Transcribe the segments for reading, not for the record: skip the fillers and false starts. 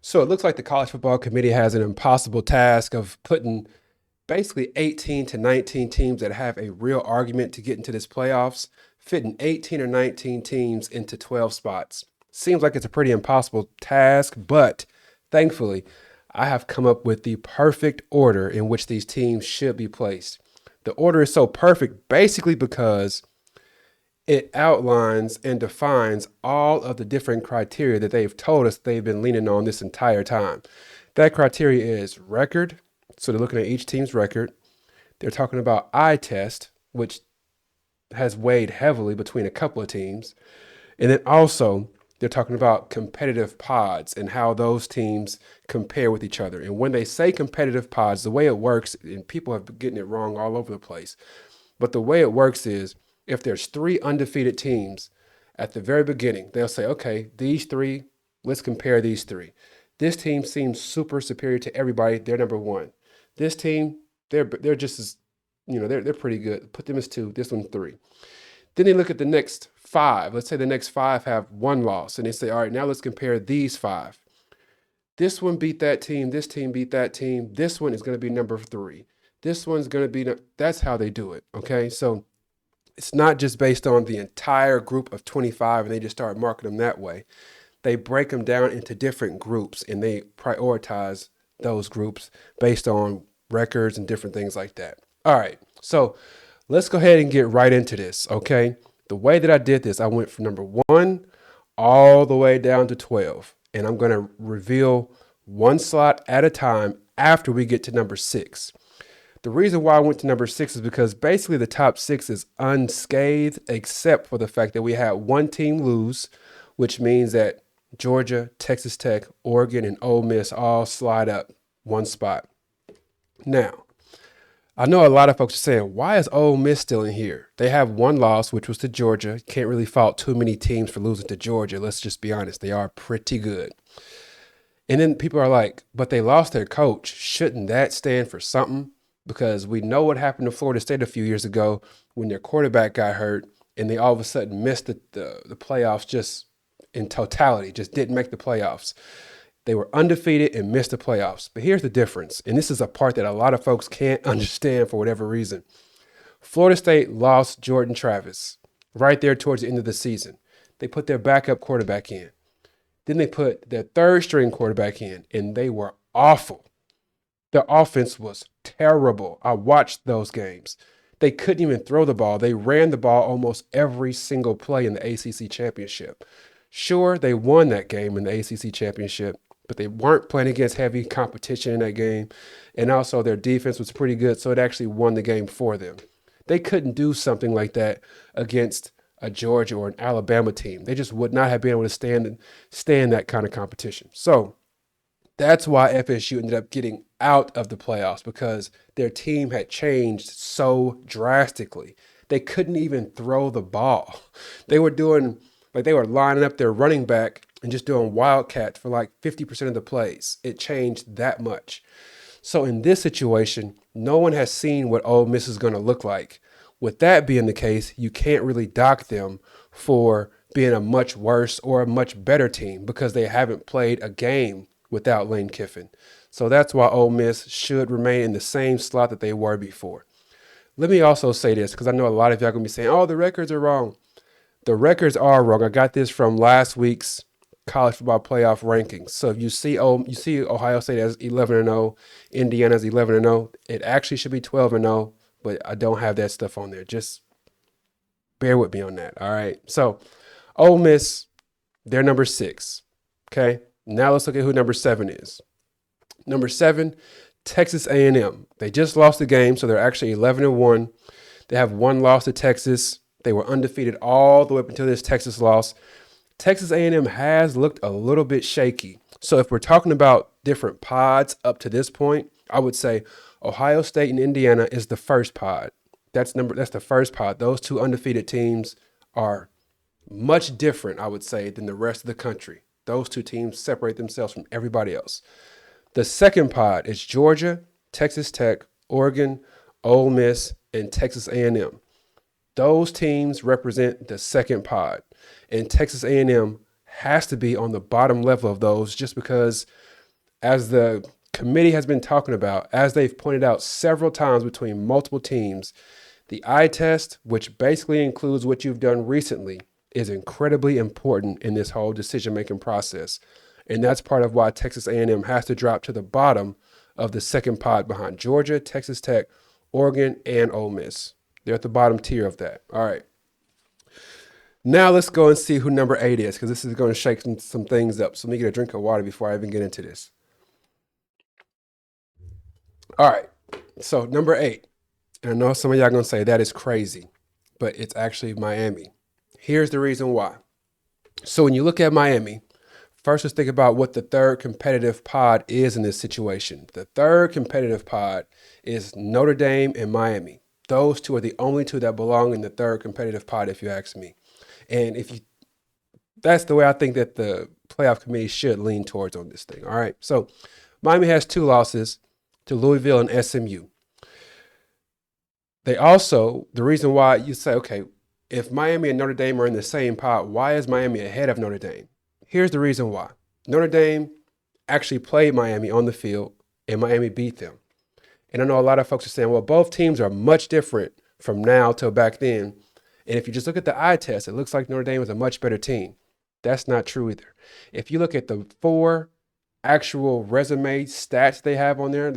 So it looks like the college football committee has an impossible task of putting basically 18 to 19 teams that have a real argument to get into this playoffs, fitting 18 or 19 teams into 12 spots. Seems like it's a pretty impossible task, but thankfully, I have come up with the perfect order in which these teams should be placed. The order is so perfect basically because it outlines and defines all of the different criteria that they've told us they've been leaning on this entire time. That criteria is record. So they're looking at each team's record. They're talking about eye test, which has weighed heavily between a couple of teams. And then also, they're talking about competitive pods and how those teams compare with each other. And when they say competitive pods, the way it works, and people have been getting it wrong all over the place, but the way it works is if there's three undefeated teams at the very beginning, they'll say, okay, these three, let's compare these three. This team seems super superior to everybody. They're number one. This team, they're just as, they're pretty good. Put them as two. This one, three. Then they look at the next five. Let's say the next five have one loss, and they say, all right, now let's compare these five. This one beat that team. This team beat that team. This one is going to be number three. This one's going to be, that's how they do it. Okay. So it's not just based on the entire group of 25 and they just start marking them that way. They break them down into different groups and they prioritize those groups based on records and different things like that. All right. So let's go ahead and get right into this. Okay. The way that I did this, I went from number 1 all the way down to 12. And I'm going to reveal one slot at a time after we get to number 6. The reason why I went to number 6 is because basically the top 6 is unscathed, except for the fact that we had one team lose, which means that Georgia, Texas Tech, Oregon, and Ole Miss all slide up one spot. Now, I know a lot of folks are saying, why is Ole Miss still in here? They have one loss, which was to Georgia. Can't really fault too many teams for losing to Georgia. Let's just be honest. They are pretty good. And then people are like, but they lost their coach. Shouldn't that stand for something? Because we know what happened to Florida State a few years ago when their quarterback got hurt and they all of a sudden missed the playoffs just in totality, just didn't make the playoffs. They were undefeated and missed the playoffs. But here's the difference, and this is a part that a lot of folks can't understand for whatever reason. Florida State lost Jordan Travis right there towards the end of the season. They put their backup quarterback in. Then they put their third string quarterback in, and they were awful. Their offense was terrible. I watched those games. They couldn't even throw the ball. They ran the ball almost every single play in the ACC championship. Sure, they won that game in the ACC championship, but they weren't playing against heavy competition in that game. And also their defense was pretty good, so it actually won the game for them. They couldn't do something like that against a Georgia or an Alabama team. They just would not have been able to stand that kind of competition. So that's why FSU ended up getting out of the playoffs, because their team had changed so drastically. They couldn't even throw the ball. They were lining up their running back and just doing wildcats for like 50% of the plays. It changed that much. So in this situation, no one has seen what Ole Miss is going to look like. With that being the case, you can't really dock them for being a much worse or a much better team because they haven't played a game without Lane Kiffin. So that's why Ole Miss should remain in the same slot that they were before. Let me also say this, because I know a lot of y'all are going to be saying, oh, the records are wrong. The records are wrong. I got this from last week's college football playoff rankings. So if you see Ohio State as 11-0, Indiana as 11-0, it actually should be 12-0, but I don't have that stuff on there. Just bear with me on that, all right? So Ole Miss, they're number 6, okay? Now let's look at who number 7 is. Number 7, Texas A&M. They just lost the game, so they're actually 11-1. They have one loss to Texas. They were undefeated all the way up until this Texas loss. Texas A&M has looked a little bit shaky. So if we're talking about different pods up to this point, I would say Ohio State and Indiana is the first pod. That's the first pod. Those two undefeated teams are much different, I would say, than the rest of the country. Those two teams separate themselves from everybody else. The second pod is Georgia, Texas Tech, Oregon, Ole Miss, and Texas A&M. Those teams represent the second pod, and Texas A&M has to be on the bottom level of those just because as the committee has been talking about, as they've pointed out several times between multiple teams, the eye test, which basically includes what you've done recently, is incredibly important in this whole decision-making process. And that's part of why Texas A&M has to drop to the bottom of the second pod behind Georgia, Texas Tech, Oregon, and Ole Miss. They're at the bottom tier of that. All right. Now let's go and see who number 8 is, because this is going to shake some things up. So let me get a drink of water before I even get into this. All right. So number 8. And I know some of y'all going to say that is crazy, but it's actually Miami. Here's the reason why. So when you look at Miami, first let's think about what the third competitive pod is in this situation. The third competitive pod is Notre Dame and Miami. Those two are the only two that belong in the third competitive pod, if you ask me. And that's the way I think that the playoff committee should lean towards on this thing. All right. So Miami has 2 losses to Louisville and SMU. They also, the reason why you say, okay, if Miami and Notre Dame are in the same pod, why is Miami ahead of Notre Dame? Here's the reason why. Notre Dame actually played Miami on the field, and Miami beat them. And I know a lot of folks are saying, well, both teams are much different from now till back then. And if you just look at the eye test, it looks like Notre Dame is a much better team. That's not true either. If you look at the 4 actual resume stats they have on there,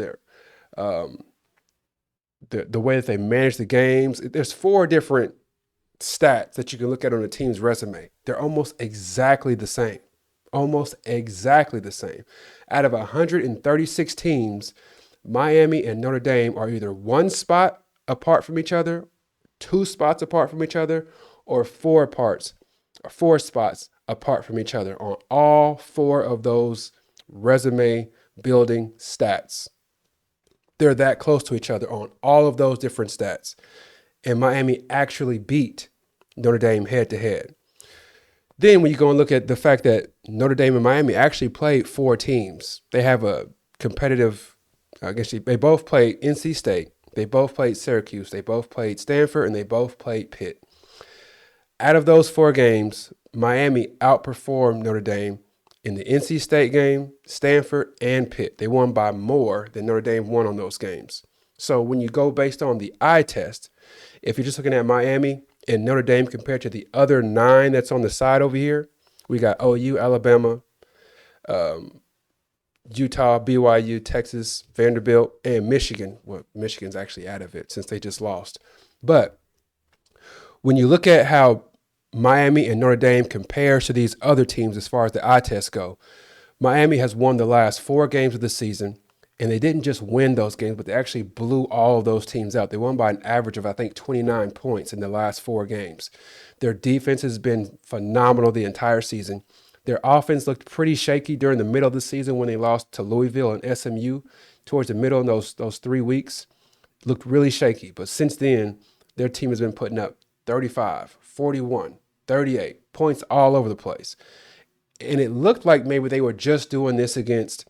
the way that they manage the games, there's 4 different stats that you can look at on a team's resume. They're almost exactly the same. Almost exactly the same. Out of 136 teams, Miami and Notre Dame are either 1 spot apart from each other, 2 spots apart from each other, or 4 spots apart from each other on all 4 of those resume building stats. They're that close to each other on all of those different stats. And Miami actually beat Notre Dame head to head. Then when you go and look at the fact that Notre Dame and Miami actually played 4 teams, they have a competitive, they both played NC State, they both played Syracuse, they both played Stanford, and they both played Pitt. Out of those 4 games, Miami outperformed Notre Dame in the NC State game, Stanford, and Pitt. They won by more than Notre Dame won on those games. So when you go based on the eye test, if you're just looking at Miami and Notre Dame compared to the other 9 that's on the side over here, we got OU, Alabama, Utah, BYU, Texas, Vanderbilt, and Michigan. Well, Michigan's actually out of it since they just lost. But when you look at how Miami and Notre Dame compares to these other teams as far as the eye tests go, Miami has won the last 4 games of the season, and they didn't just win those games, but they actually blew all of those teams out. They won by an average of, I think, 29 points in the last 4 games. Their defense has been phenomenal the entire season. Their offense looked pretty shaky during the middle of the season when they lost to Louisville and SMU towards the middle in those 3 weeks. Looked really shaky. But since then, their team has been putting up 35, 41, 38 points all over the place. And it looked like maybe they were just doing this against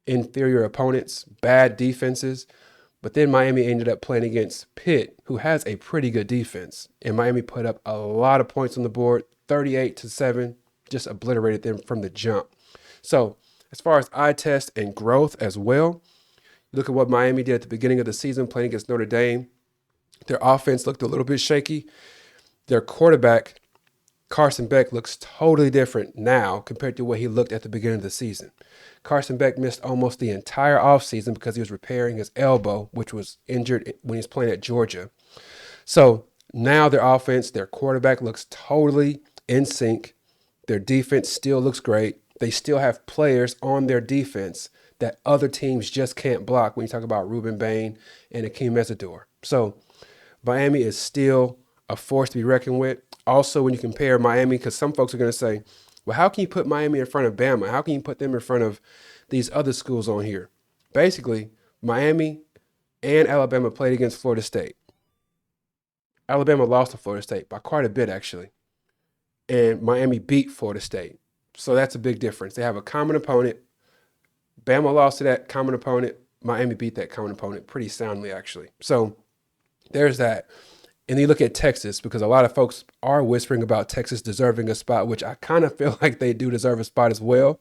inferior opponents, bad defenses. But then Miami ended up playing against Pitt, who has a pretty good defense. And Miami put up a lot of points on the board, 38-7, just obliterated them from the jump. So as far as eye test and growth as well, look at what Miami did at the beginning of the season playing against Notre Dame. Their offense looked a little bit shaky. Their quarterback, Carson Beck, looks totally different now compared to what he looked at the beginning of the season. Carson Beck missed almost the entire offseason because he was repairing his elbow, which was injured when he was playing at Georgia. So now their offense, their quarterback looks totally in sync. Their defense still looks great. They still have players on their defense that other teams just can't block when you talk about Ruben Bain and Akeem Mesidor. So Miami is still a force to be reckoned with. Also, when you compare Miami, because some folks are going to say, well, how can you put Miami in front of Bama? How can you put them in front of these other schools on here? Basically, Miami and Alabama played against Florida State. Alabama lost to Florida State by quite a bit, actually. And Miami beat Florida State. So that's a big difference. They have a common opponent. Bama lost to that common opponent. Miami beat that common opponent pretty soundly, actually. So there's that. And then you look at Texas, because a lot of folks are whispering about Texas deserving a spot, which I kind of feel like they do deserve a spot as well.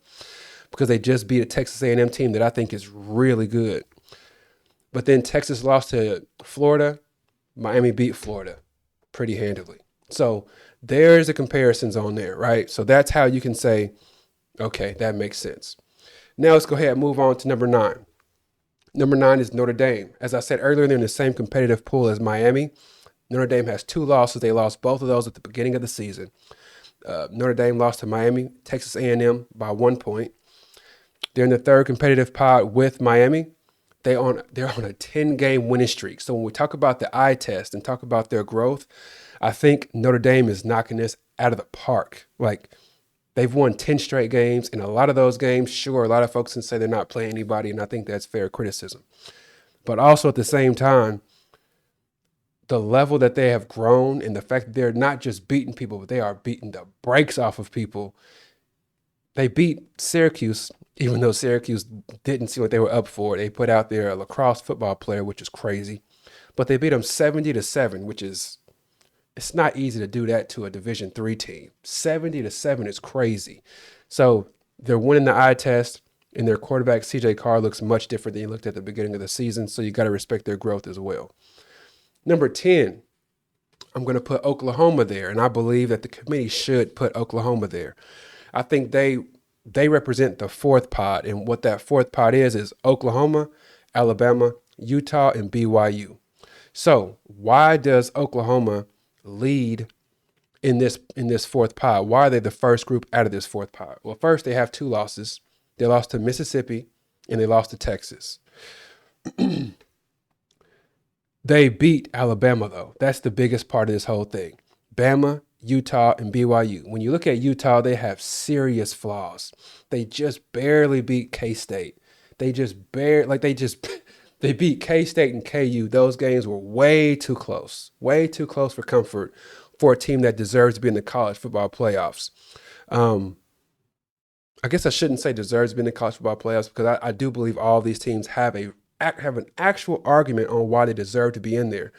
because they just beat a Texas A&M team that I think is really good. But then Texas lost to Florida. Miami beat Florida pretty handily. So there's the comparisons on there, right? So that's how you can say, okay, that makes sense. Now let's go ahead and move on to number 9. Number 9 is Notre Dame. As I said earlier, they're in the same competitive pool as Miami. Notre Dame has 2 losses. They lost both of those at the beginning of the season. Notre Dame lost to Miami, Texas A&M by 1 point. They're in the 3rd competitive pod with Miami. They're on a 10-game winning streak. So when we talk about the eye test and talk about their growth, I think Notre Dame is knocking this out of the park. Like, they've won 10 straight games. In a lot of those games, sure, a lot of folks can say they're not playing anybody, and I think that's fair criticism. But also at the same time, the level that they have grown and the fact that they're not just beating people, but they are beating the brakes off of people. They beat Syracuse, even though Syracuse didn't see what they were up for. They put out their lacrosse football player, which is crazy. But they beat them 70-7, which is, it's not easy to do that to a Division III team. 70-7 is crazy. So they're winning the eye test, and their quarterback, C.J. Carr, looks much different than he looked at the beginning of the season. So you got to respect their growth as well. Number 10, I'm going to put Oklahoma there, and I believe that the committee should put Oklahoma there. I think they represent the 4th pod, and what that 4th pod is Oklahoma, Alabama, Utah, and BYU. So why does Oklahoma lead in this 4th pod? Why are they the first group out of this 4th pod? Well, first, they have 2 losses. They lost to Mississippi, and they lost to Texas. They beat Alabama, though. That's the biggest part of this whole thing. Bama, Utah, and BYU. When you look at Utah, they have serious flaws. They just barely beat K-State. They beat K-State and KU. Those games were way too close for comfort for a team that deserves to be in the college football playoffs. I guess I shouldn't say deserves to be in the college football playoffs, because I do believe all these teams have an actual argument on why they deserve to be in there.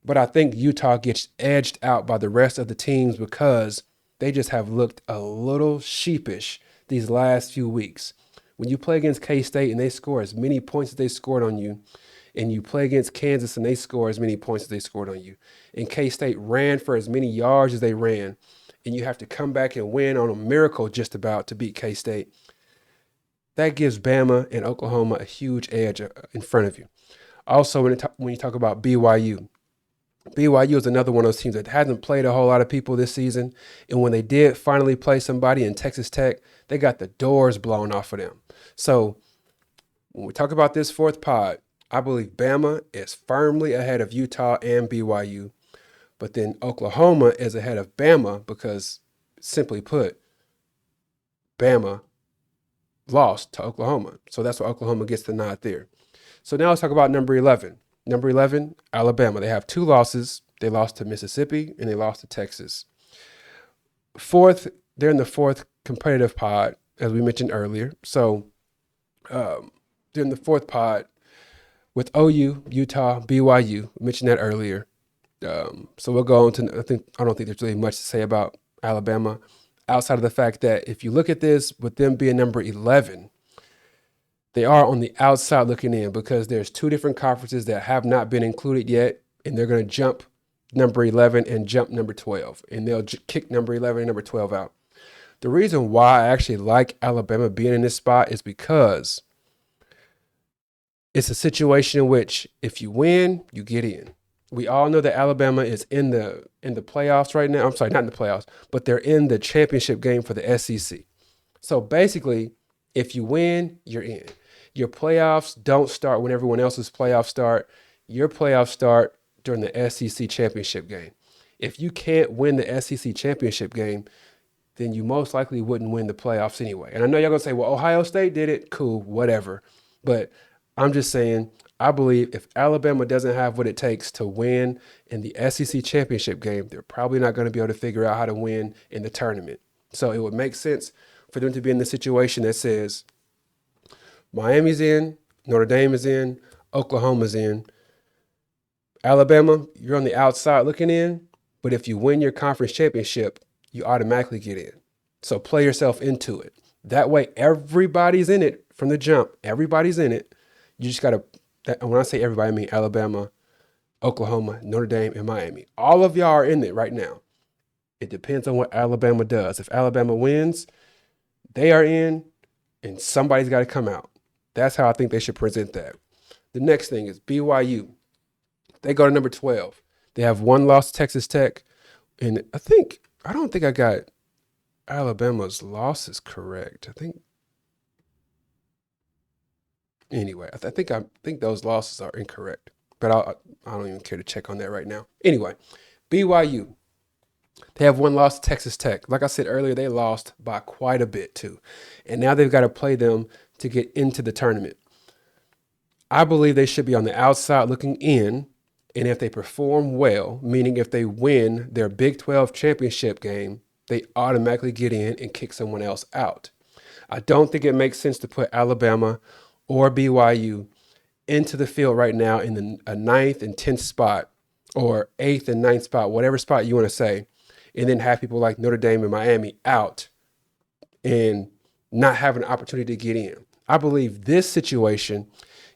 But I think Utah gets edged out by the rest of the teams because they just have looked a little sheepish these last few weeks. When you play against K-State and they score as many points as they scored on you, and you play against Kansas and they score as many points as they scored on you, and K-State ran for as many yards as they ran, and you have to come back and win on a miracle just about to beat K-State, that gives Bama and Oklahoma a huge edge in front of you. Also, when you talk about BYU is another one of those teams that hasn't played a whole lot of people this season. And when they did finally play somebody in Texas Tech, they got the doors blown off of them. So when we talk about this 4th pod, I believe Bama is firmly ahead of Utah and BYU. But then Oklahoma is ahead of Bama because, simply put, Bama lost to Oklahoma. So that's why Oklahoma gets the nod there. So now let's talk about number 11. Number 11, Alabama. They have 2 losses. They lost to Mississippi and they lost to Texas. 4th, they're in the 4th competitive pod, as we mentioned earlier. So they're in the 4th pod with OU, Utah, BYU. We mentioned that earlier. So we'll go on to, I don't think there's really much to say about Alabama outside of the fact that if you look at this, with them being number 11, they are on the outside looking in because there's 2 different conferences that have not been included yet, and they're going to jump number 11 and jump number 12, and they'll kick number 11 and number 12 out. The reason why I actually like Alabama being in this spot is because it's a situation in which if you win, you get in. We all know that Alabama is in the playoffs right now. I'm sorry, not in the playoffs, but they're in the championship game for the SEC. So basically, if you win, you're in. Your playoffs don't start when everyone else's playoffs start. Your playoffs start during the SEC championship game. If you can't win the SEC championship game, then you most likely wouldn't win the playoffs anyway. And I know y'all gonna say, well, Ohio State did it. Cool, whatever. But I'm just saying, I believe if Alabama doesn't have what it takes to win in the SEC championship game, they're probably not going to be able to figure out how to win in the tournament. So it would make sense for them to be in the situation that says Miami's in, Notre Dame is in, Oklahoma's in. Alabama, you're on the outside looking in, but if you win your conference championship, you automatically get in. So play yourself into it. That way, everybody's in it from the jump. Everybody's in it. You just got to, when I say everybody, I mean Alabama, Oklahoma, Notre Dame, and Miami. All of y'all are in it right now. It depends on what Alabama does. If Alabama wins, they are in, and somebody's got to come out. That's how I think they should present that. The next thing is BYU. They go to number 12. They have one loss to Texas Tech. And I don't think I got Alabama's losses correct. Anyway, I think those losses are incorrect. But I don't even care to check on that right now. Anyway, BYU. They have one loss to Texas Tech. Like I said earlier, they lost by quite a bit too. And now they've got to play them to get into the tournament. I believe they should be on the outside looking in. And if they perform well, meaning if they win their Big 12 championship game, they automatically get in and kick someone else out. I don't think it makes sense to put Alabama or BYU into the field right now in a 9th and 10th spot or 8th and 9th spot, whatever spot you want to say, and then have people like Notre Dame and Miami out and not have an opportunity to get in. I believe this situation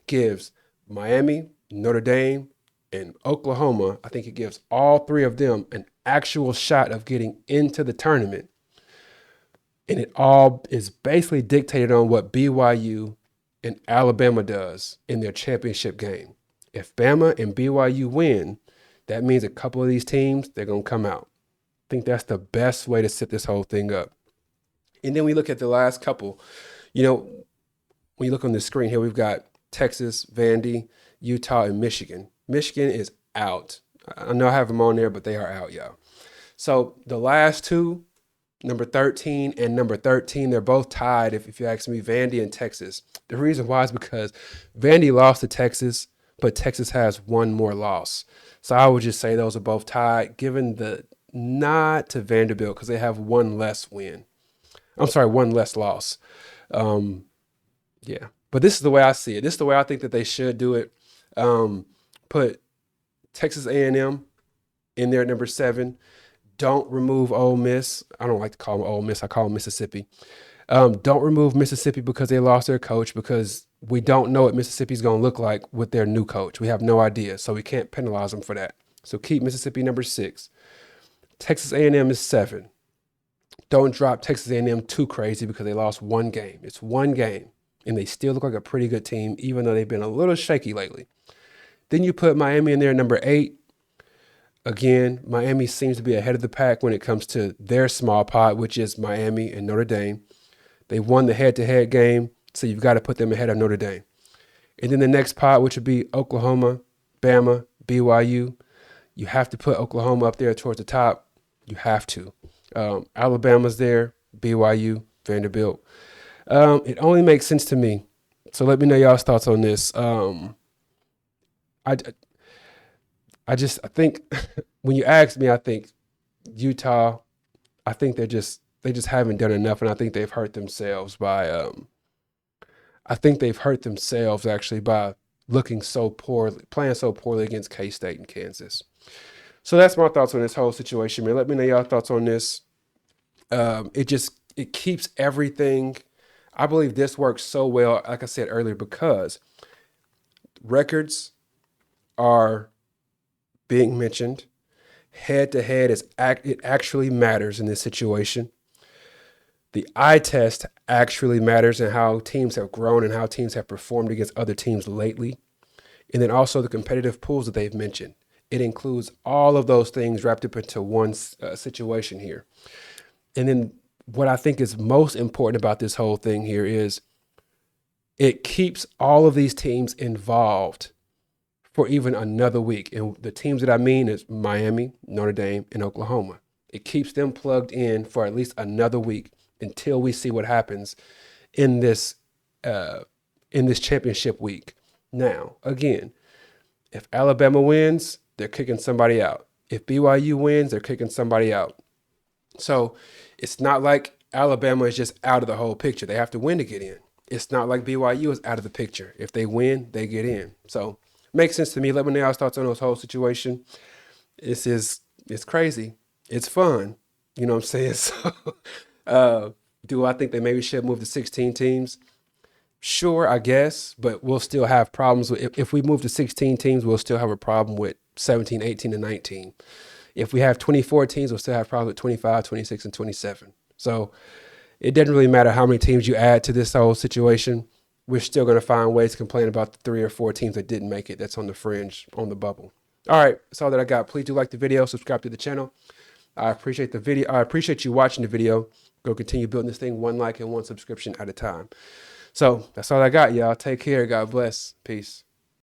gives Miami, Notre Dame, and Oklahoma, I think it gives all three of them an actual shot of getting into the tournament. And it all is basically dictated on what BYU and Alabama does in their championship game. If Bama and BYU win, that means a couple of these teams, they're going to come out. I think that's the best way to set this whole thing up. And then we look at the last couple. When you look on the screen here, we've got Texas, Vandy, Utah, and Michigan. Michigan is out. I know I have them on there, but they are out, y'all. So the last two, number 13 and number 13, they're both tied, if you ask me, Vandy and Texas. The reason why is because Vandy lost to Texas, but Texas has one more loss. So I would just say those are both tied, given the nod to Vanderbilt because they have one less loss. Yeah. But this is the way I see it. This is the way I think that they should do it. Put Texas A&M in there at number 7. Don't remove Ole Miss. I don't like to call them Ole Miss. I call them Mississippi. Don't remove Mississippi because they lost their coach, because we don't know what Mississippi's going to look like with their new coach. We have no idea, so we can't penalize them for that. So keep Mississippi number 6. Texas A&M is 7. Don't drop Texas A&M too crazy because they lost one game. It's one game, and they still look like a pretty good team, even though they've been a little shaky lately. Then you put Miami in there, number 8. Again, Miami seems to be ahead of the pack when it comes to their small pot, which is Miami and Notre Dame. They won the head-to-head game, so you've got to put them ahead of Notre Dame. And then the next pot, which would be Oklahoma, Bama, BYU. You have to put Oklahoma up there towards the top. You have to. Alabama's there, BYU, Vanderbilt. It only makes sense to me. So let me know y'all's thoughts on this. I think when you ask me, I think Utah, I think they just haven't done enough, and I think they've hurt themselves by actually by looking so poorly, playing so poorly against K-State and Kansas. So that's my thoughts on this whole situation, man. Let me know y'all thoughts on this. It keeps everything. I believe this works so well, like I said earlier, because records are being mentioned. Head-to-head it actually matters in this situation. The eye test actually matters in how teams have grown and how teams have performed against other teams lately. And then also the competitive pools that they've mentioned. It includes all of those things wrapped up into one situation here. And then what I think is most important about this whole thing here is it keeps all of these teams involved for even another week. And the teams that I mean is Miami, Notre Dame, and Oklahoma. It keeps them plugged in for at least another week until we see what happens in this championship week. Now, again, if Alabama wins, they're kicking somebody out. If BYU wins, they're kicking somebody out. So it's not like Alabama is just out of the whole picture. They have to win to get in. It's not like BYU is out of the picture. If they win, they get in. So makes sense to me. Let me know y'all's thoughts on this whole situation. It's crazy. It's fun. You know what I'm saying? So Do I think they maybe should move to 16 teams? Sure, I guess, but we'll still have problems with, if we move to 16 teams, we'll still have a problem with 17, 18, and 19. If we have 24 teams, we'll still have problems with 25, 26, and 27. So it doesn't really matter how many teams you add to this whole situation. We're still going to find ways to complain about the 3 or 4 teams that didn't make it. That's on the fringe, on the bubble. All right, that's all that I got. Please do like the video, subscribe to the channel. I appreciate the video. I appreciate you watching the video. Go continue building this thing one like and one subscription at a time. So that's all I got, y'all. Take care. God bless. Peace.